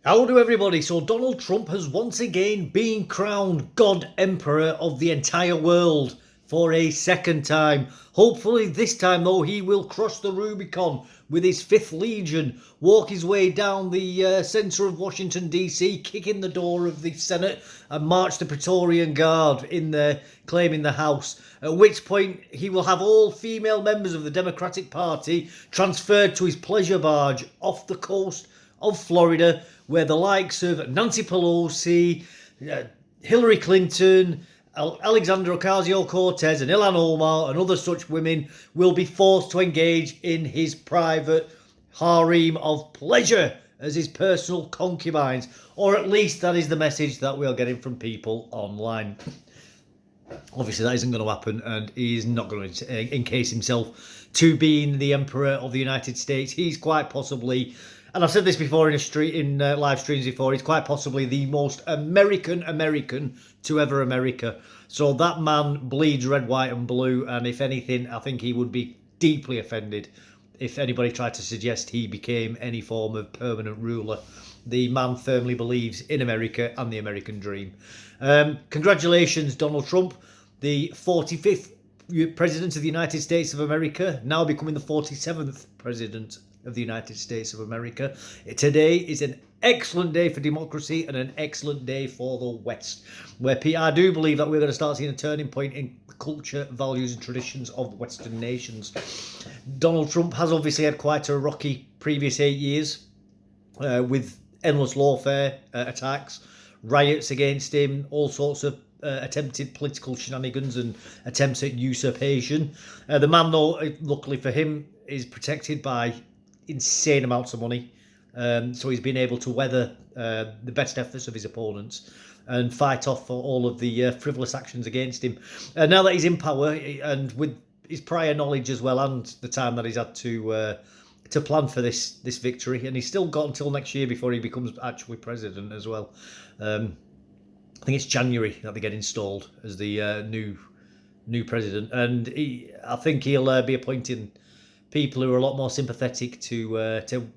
How do everybody? So Donald Trump has once again been crowned God Emperor of the entire world for a second time. Hopefully this time though he will cross the Rubicon with his 5th Legion, walk his way down the centre of Washington DC, kick in the door of the Senate and march the Praetorian Guard in there claiming the House. At which point he will have all female members of the Democratic Party transferred to his pleasure barge off the coast of Florida, where the likes of Nancy Pelosi, Hillary Clinton, Alexandra Ocasio-Cortez and Ilhan Omar and other such women will be forced to engage in his private harem of pleasure as his personal concubines, or at least that is the message that we are getting from people online. Obviously that isn't going to happen, and he's not going to encase himself to being the Emperor of the United States. He's quite possibly, and I've said this before in live streams before, he's quite possibly the most American to ever America. So that man bleeds red, white and blue, and if anything, I think he would be deeply offended if anybody tried to suggest he became any form of permanent ruler. The man firmly believes in America and the American dream. Congratulations, Donald Trump, the 45th President of the United States of America, now becoming the 47th President of the United States of America. Today is an excellent day for democracy and an excellent day for the West, where I do believe that we're going to start seeing a turning point in culture, values and traditions of Western nations. Donald Trump has obviously had quite a rocky previous 8 years with endless lawfare, attacks, riots against him, all sorts of attempted political shenanigans and attempts at usurpation. The man, though, luckily for him, is protected by insane amounts of money. So he's been able to weather the best efforts of his opponents and fight off all of the frivolous actions against him. Now that he's in power, and with his prior knowledge as well, and the time that he's had to plan for this victory, and he's still got until next year before he becomes actually president as well. I think it's January that they get installed as the new president, and I think he'll be appointing people who are a lot more sympathetic to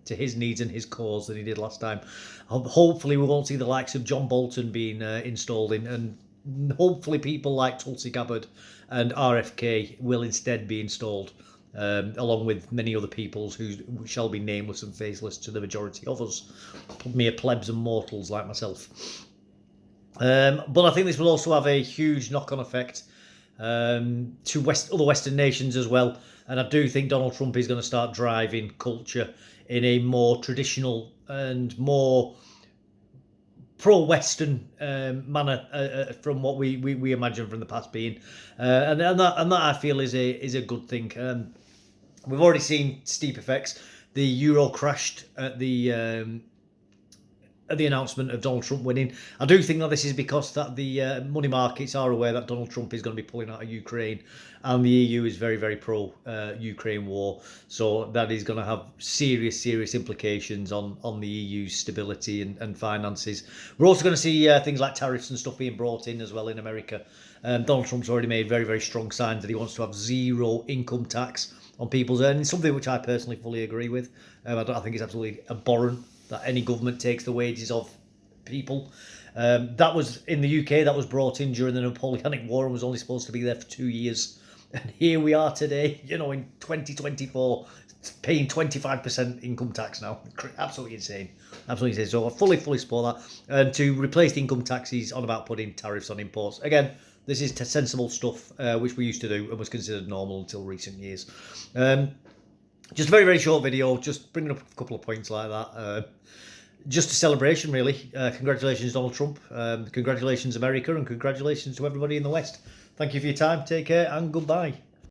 his needs and his cause than he did last time. Hopefully we won't see the likes of John Bolton being installed in, and hopefully people like Tulsi Gabbard and RFK will instead be installed, along with many other peoples who shall be nameless and faceless to the majority of us, mere plebs and mortals like myself. But I think this will also have a huge knock-on effect to other Western nations as well. And I do think Donald Trump is going to start driving culture in a more traditional and more pro-Western manner from what we imagine from the past being, and that I feel is a good thing. We've already seen steep effects. The euro crashed at the announcement of Donald Trump winning. I do think that this is because that the money markets are aware that Donald Trump is going to be pulling out of Ukraine, and the EU is very, very pro Ukraine war. So that is going to have serious implications on the EU's stability and finances. We're also going to see things like tariffs and stuff being brought in as well in America. Donald Trump's already made very, very strong signs that he wants to have zero income tax on people's earnings, something which I personally fully agree with. I think it's absolutely abhorrent that any government takes the wages of people. That was in the UK, that was brought in during the Napoleonic War and was only supposed to be there for 2 years. And here we are today, in 2024, paying 25% income tax now. Absolutely insane. Absolutely insane. So I fully support that. And to replace the income tax, he's on about putting tariffs on imports. Again, this is sensible stuff, which we used to do and was considered normal until recent years. Just a very, very short video, just bringing up a couple of points like that. Just a celebration, really. Congratulations, Donald Trump. Congratulations, America, and congratulations to everybody in the West. Thank you for your time. Take care and goodbye.